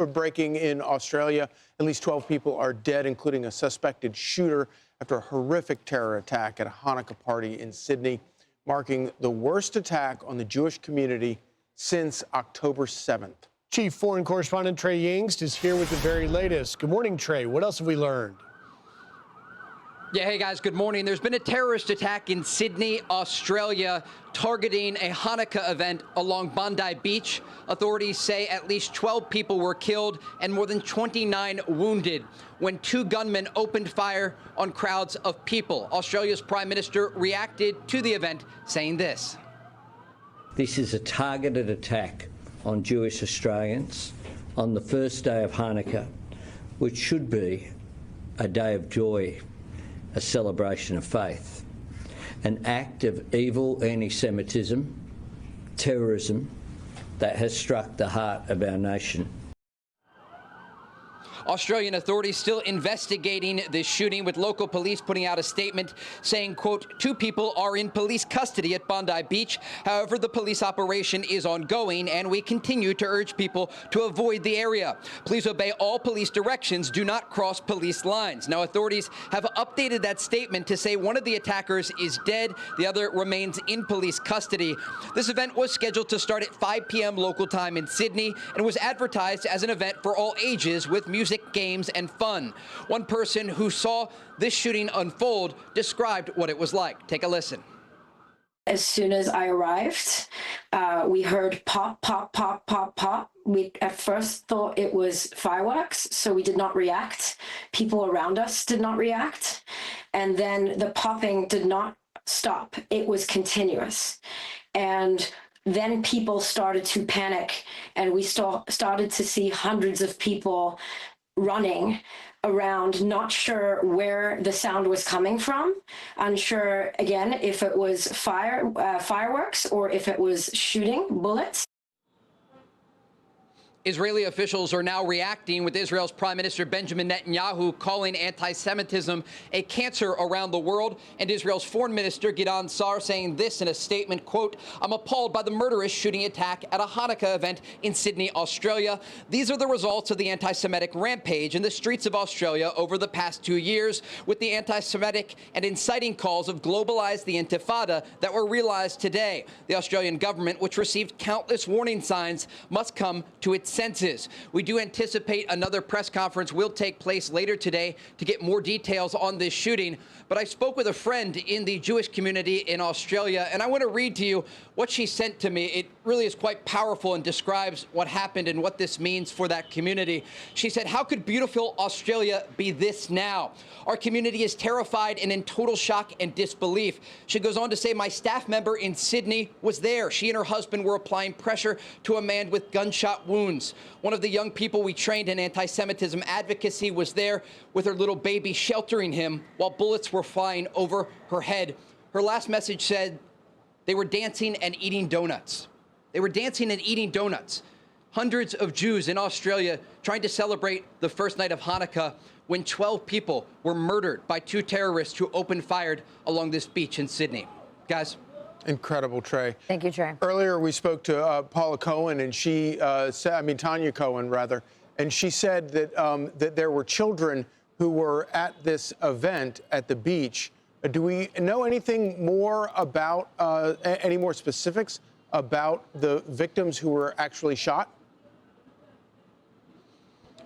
breaking in Australia. At least 12 people are dead, including a suspected shooter after a horrific terror attack at a Hanukkah party in Sydney, marking the worst attack on the Jewish community since October 7th. Chief Foreign Correspondent Trey Yingst is here with the very latest. Good morning, Trey. What else have we learned? Yeah, hey guys, good morning. There's been a terrorist attack in Sydney, Australia, targeting a Hanukkah event along Bondi Beach. Authorities say at least 12 people were killed and more than 29 wounded when two gunmen opened fire on crowds of people. Australia's Prime Minister reacted to the event, saying this. This is a targeted attack on Jewish Australians on the first day of Hanukkah, which should be a day of joy, a celebration of faith, an act of evil anti-Semitism, terrorism that has struck the heart of our nation. Australian authorities still investigating this shooting, with local police putting out a statement saying, quote, 2 people are in police custody at Bondi Beach. However, the police operation is ongoing, and we continue to urge people to avoid the area. Please obey all police directions. Do not cross police lines. Now, authorities have updated that statement to say one of the attackers is dead. The other remains in police custody. This event was scheduled to start at 5 p.m. local time in Sydney and was advertised as an event for all ages with music, games, and fun. One person who saw this shooting unfold described what it was like. Take a listen. As soon as I arrived, we heard pop, pop, pop, pop, pop. We at first thought it was fireworks, so we did not react. People around us did not react. And then the popping did not stop. It was continuous. And then people started to panic, and we started to see hundreds of people running around, not sure where the sound was coming from, unsure again if it was fireworks or if it was shooting bullets. Israeli officials are now reacting, with Israel's Prime Minister Benjamin Netanyahu calling anti-Semitism a cancer around the world, and Israel's Foreign Minister Gideon Sa'ar saying this in a statement, quote, I'm appalled by the murderous shooting attack at a Hanukkah event in Sydney, Australia. These are the results of the anti-Semitic rampage in the streets of Australia over the past 2 years, with the anti-Semitic and inciting calls of globalize the Intifada that were realized today. The Australian government, which received countless warning signs, must come to its senses. We do anticipate another press conference will take place later today to get more details on this shooting. But I spoke with a friend in the Jewish community in Australia, and I want to read to you what she sent to me. It really is quite powerful and describes what happened and what this means for that community. She said, how could beautiful Australia be this now? Our community is terrified and in total shock and disbelief. She goes on to say, my staff member in Sydney was there. She and her husband were applying pressure to a man with gunshot wounds. One of the young people we trained in anti-Semitism advocacy was there with her little baby, sheltering him while bullets were flying over her head. Her last message said they were dancing and eating donuts. They were dancing and eating donuts. Hundreds of Jews in Australia trying to celebrate the first night of Hanukkah when 12 people were murdered by 2 terrorists who opened fire along this beach in Sydney. Guys. Incredible, Trey. Thank you, Trey. Earlier, we spoke to Paula Cohen, and she said, Tanya Cohen, rather, and she said that that there were children who were at this event at the beach. Do we know anything more about, any more specifics about the victims who were actually shot?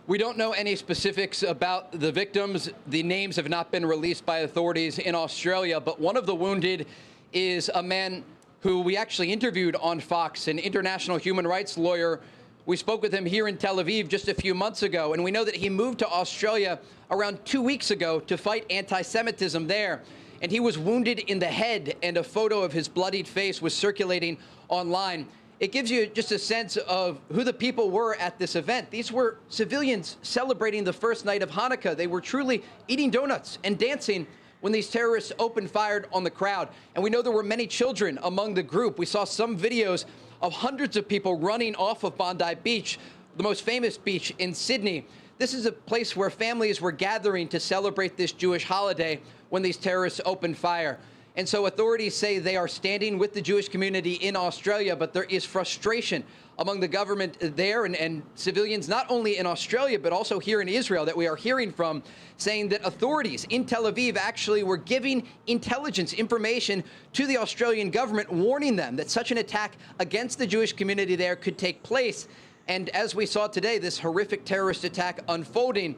We don't know any specifics about the victims. The names have not been released by authorities in Australia, but one of the wounded is a man who we actually interviewed on Fox, an international human rights lawyer. We spoke with him here in Tel Aviv just a few months ago, and we know that he moved to Australia around 2 weeks ago to fight anti-Semitism there. And he was wounded in the head, and a photo of his bloodied face was circulating online. It gives you just a sense of who the people were at this event. These were civilians celebrating the first night of Hanukkah. They were truly eating donuts and dancing when these terrorists opened fire on the crowd. And we know there were many children among the group. We saw some videos of hundreds of people running off of Bondi Beach, the most famous beach in Sydney. This is a place where families were gathering to celebrate this Jewish holiday when these terrorists opened fire. And so authorities say they are standing with the Jewish community in Australia, but there is frustration among the government there and civilians, not only in Australia, but also here in Israel, that we are hearing from, saying that authorities in Tel Aviv actually were giving intelligence information to the Australian government, warning them that such an attack against the Jewish community there could take place. And as we saw today, this horrific terrorist attack unfolding,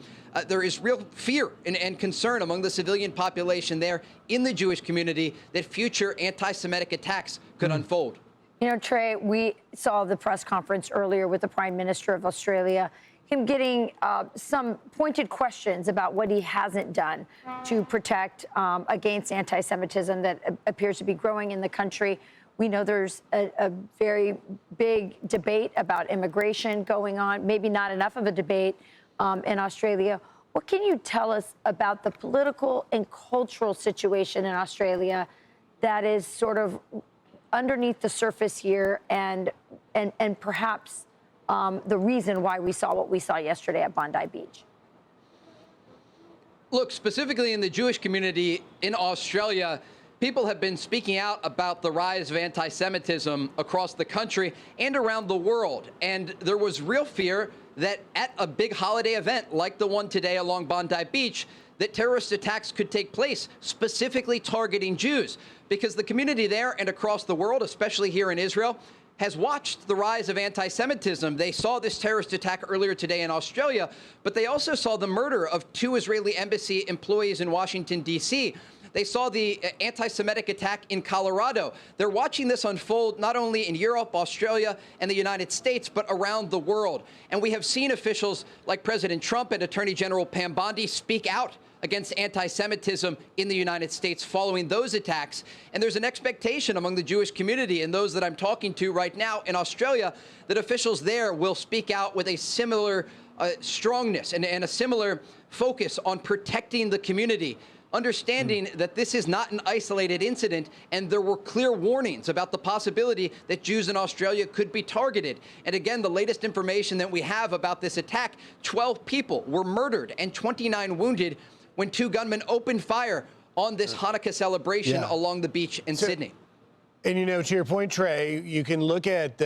there is real fear and concern among the civilian population there in the Jewish community that future anti-Semitic attacks could unfold. You know, Trey, we saw the press conference earlier with the Prime Minister of Australia, him getting some pointed questions about what he hasn't done to protect against anti-Semitism that appears to be growing in the country. We know there's a very big debate about immigration going on, maybe not enough of a debate in Australia. What can you tell us about the political and cultural situation in Australia that is sort of underneath the surface here and perhaps the reason why we saw what we saw yesterday at Bondi Beach? Look, specifically in the Jewish community in Australia, people have been speaking out about the rise of anti-Semitism across the country and around the world. And there was real fear that at a big holiday event like the one today along Bondi Beach, that terrorist attacks could take place, specifically targeting Jews, because the community there and across the world, especially here in Israel, has watched the rise of anti-Semitism. They saw this terrorist attack earlier today in Australia, but they also saw the murder of 2 Israeli embassy employees in Washington, D.C. They saw the anti-Semitic attack in Colorado. They're watching this unfold not only in Europe, Australia, and the United States, but around the world. And we have seen officials like President Trump and Attorney General Pam Bondi speak out against anti-Semitism in the United States following those attacks. And there's an expectation among the Jewish community and those that I'm talking to right now in Australia that officials there will speak out with a similar strongness and a similar focus on protecting the community, understanding that this is not an isolated incident, and there were clear warnings about the possibility that Jews in Australia could be targeted. And again, the latest information that we have about this attack, 12 people were murdered and 29 wounded when 2 gunmen opened fire on this Hanukkah celebration along the beach in Sydney. And, you know, to your point, Trey, you can look at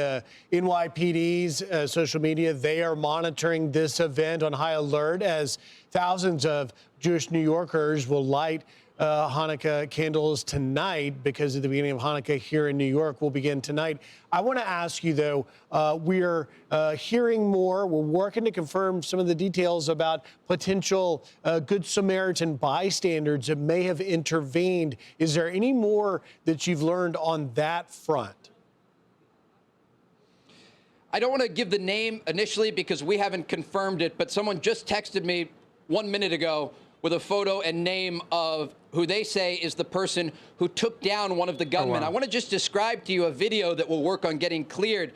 NYPD's social media. They are monitoring this event on high alert as thousands of Jewish New Yorkers will light Hanukkah candles tonight because of the beginning of Hanukkah here in New York will begin tonight. I want to ask you, though, we're hearing more. We're working to confirm some of the details about potential Good Samaritan bystanders that may have intervened. Is there any more that you've learned on that front? I don't want to give the name initially because we haven't confirmed it, but someone just texted me 1 minute ago with a photo and name of who they say is the person who took down one of the gunmen. I want to just describe to you a video that will work on getting cleared.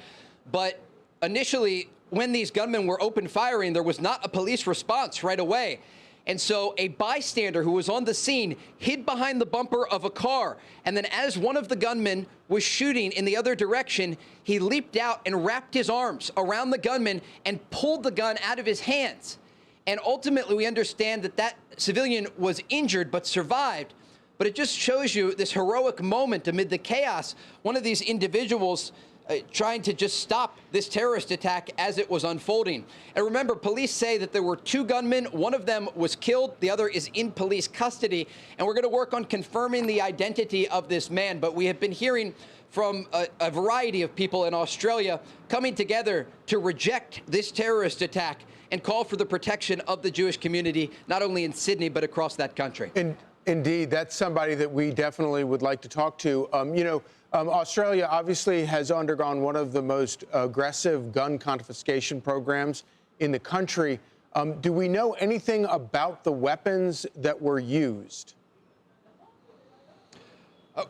But initially, when these gunmen were open firing, there was not a police response right away. And so a bystander who was on the scene hid behind the bumper of a car. And then as one of the gunmen was shooting in the other direction, he leaped out and wrapped his arms around the gunman and pulled the gun out of his hands. And ultimately, we understand that that civilian was injured but survived. But it just shows you this heroic moment amid the chaos. One of these individuals trying to just stop this terrorist attack as it was unfolding. And remember, police say that there were 2 gunmen. One of them was killed. The other is in police custody. And we're going to work on confirming the identity of this man. But we have been hearing from a variety of people in Australia coming together to reject this terrorist attack and call for the protection of the Jewish community, not only in Sydney, but across that country. Indeed, that's somebody that we definitely would like to talk to. Australia obviously has undergone one of the most aggressive gun confiscation programs in the country. Do we know anything about the weapons that were used?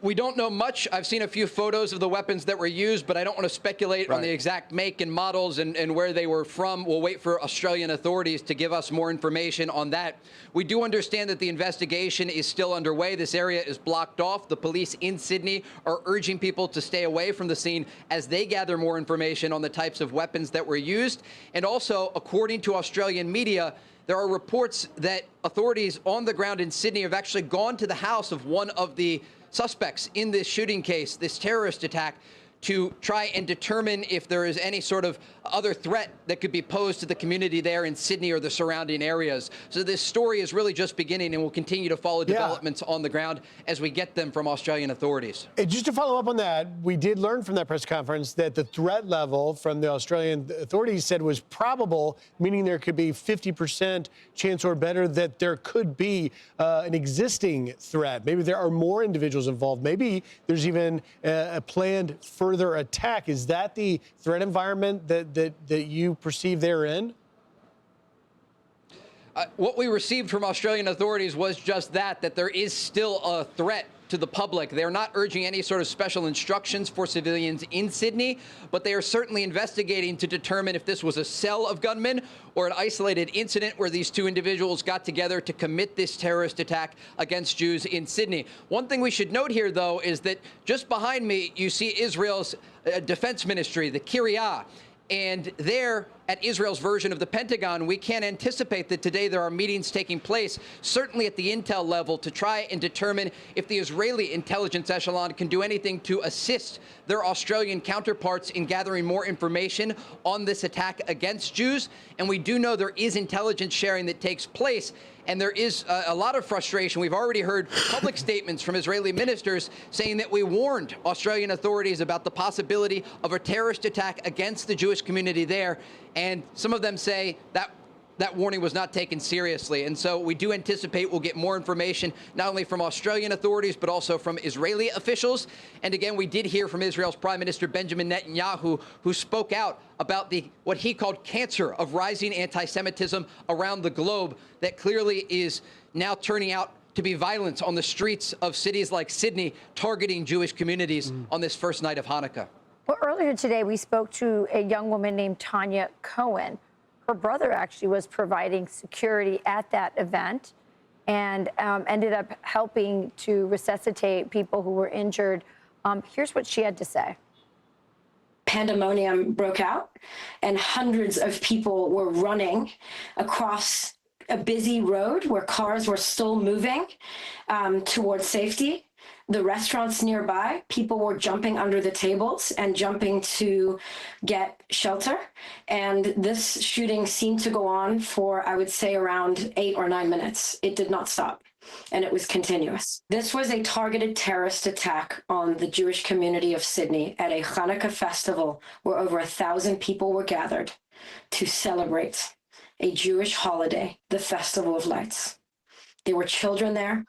We don't know much. I've seen a few photos of the weapons that were used, but I don't want to speculate on the exact make and models and where they were from. We'll wait for Australian authorities to give us more information on that. We do understand that the investigation is still underway. This area is blocked off. The police in Sydney are urging people to stay away from the scene as they gather more information on the types of weapons that were used. And also, according to Australian media, there are reports that authorities on the ground in Sydney have actually gone to the house of one of the suspects in this shooting case, this terrorist attack, to try and determine if there is any sort of other threat that could be posed to the community there in Sydney or the surrounding areas. So this story is really just beginning, and we'll continue to follow developments on the ground as we get them from Australian authorities. And just to follow up on that, we did learn from that press conference that the threat level from the Australian authorities said was probable, meaning there could be 50% chance or better that there could be an existing threat. Maybe there are more individuals involved. Maybe there's even a planned further attack. Is that the threat environment that you perceive they're in? What we received from Australian authorities was just that there is still a threat to the public. They're not urging any sort of special instructions for civilians in Sydney, but they are certainly investigating to determine if this was a cell of gunmen or an isolated incident where these two individuals got together to commit this terrorist attack against Jews in Sydney. One thing we should note here, though, is that just behind me, you see Israel's defense ministry, the Kiryat. And there, at Israel's version of the Pentagon, we can anticipate that today there are meetings taking place, certainly at the intel level, to try and determine if the Israeli intelligence echelon can do anything to assist their Australian counterparts in gathering more information on this attack against Jews. And we do know there is intelligence sharing that takes place. And there is a lot of frustration. We've already heard public statements from Israeli ministers saying that we warned Australian authorities about the possibility of a terrorist attack against the Jewish community there. And some of them say that that warning was not taken seriously. And so we do anticipate we'll get more information, not only from Australian authorities, but also from Israeli officials. And again, we did hear from Israel's Prime Minister Benjamin Netanyahu, who spoke out about what he called cancer of rising anti-Semitism around the globe that clearly is now turning out to be violence on the streets of cities like Sydney, targeting Jewish communities on this first night of Hanukkah. Well, earlier today, we spoke to a young woman named Tanya Cohen. Her brother actually was providing security at that event and ended up helping to resuscitate people who were injured. Here's what she had to say. Pandemonium broke out, and hundreds of people were running across a busy road where cars were still moving towards safety. The restaurants nearby, people were jumping under the tables and jumping to get shelter. And this shooting seemed to go on for, I would say, around 8 or 9 minutes. It did not stop, and it was continuous. This was a targeted terrorist attack on the Jewish community of Sydney at a Hanukkah festival where over 1,000 people were gathered to celebrate a Jewish holiday, the Festival of Lights. There were children there.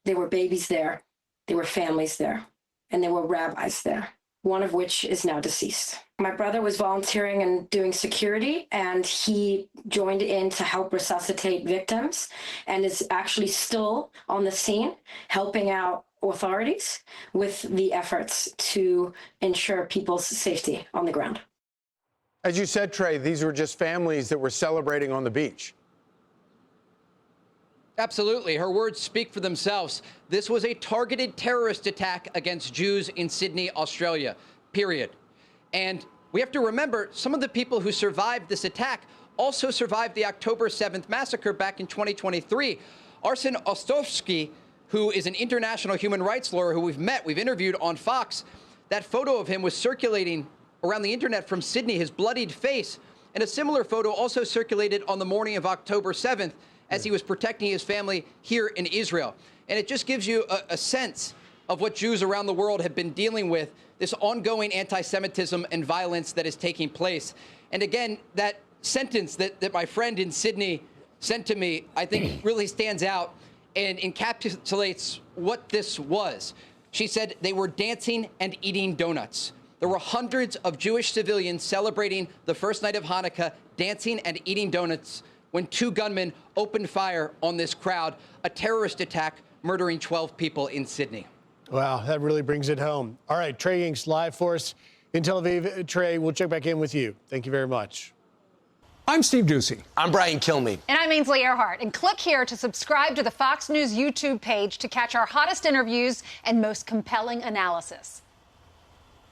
There were babies there, there were families there, and there were rabbis there, one of which is now deceased. My brother was volunteering and doing security, and he joined in to help resuscitate victims and is actually still on the scene helping out authorities with the efforts to ensure people's safety on the ground. As you said, Trey, these were just families that were celebrating on the beach. Absolutely. Her words speak for themselves. This was a targeted terrorist attack against Jews in Sydney, Australia, period. And we have to remember, some of the people who survived this attack also survived the October 7th massacre back in 2023. Arsen Ostrovsky, who is an international human rights lawyer who we've interviewed on Fox, that photo of him was circulating around the internet from Sydney, his bloodied face. And a similar photo also circulated on the morning of October 7th. As he was protecting his family here in Israel. And it just gives you a sense of what Jews around the world have been dealing with, this ongoing anti-Semitism and violence that is taking place. And again, that sentence that my friend in Sydney sent to me, I think really stands out and encapsulates what this was. She said they were dancing and eating donuts. There were hundreds of Jewish civilians celebrating the first night of Hanukkah, dancing and eating donuts, when 2 gunmen opened fire on this crowd, a terrorist attack murdering 12 people in Sydney. Wow, that really brings it home. All right, Trey Yingst live for us in Tel Aviv. Trey, we'll check back in with you. Thank you very much. I'm Steve Doocy. I'm Brian Kilmeade. And I'm Ainsley Earhart. And click here to subscribe to the Fox News YouTube page to catch our hottest interviews and most compelling analysis.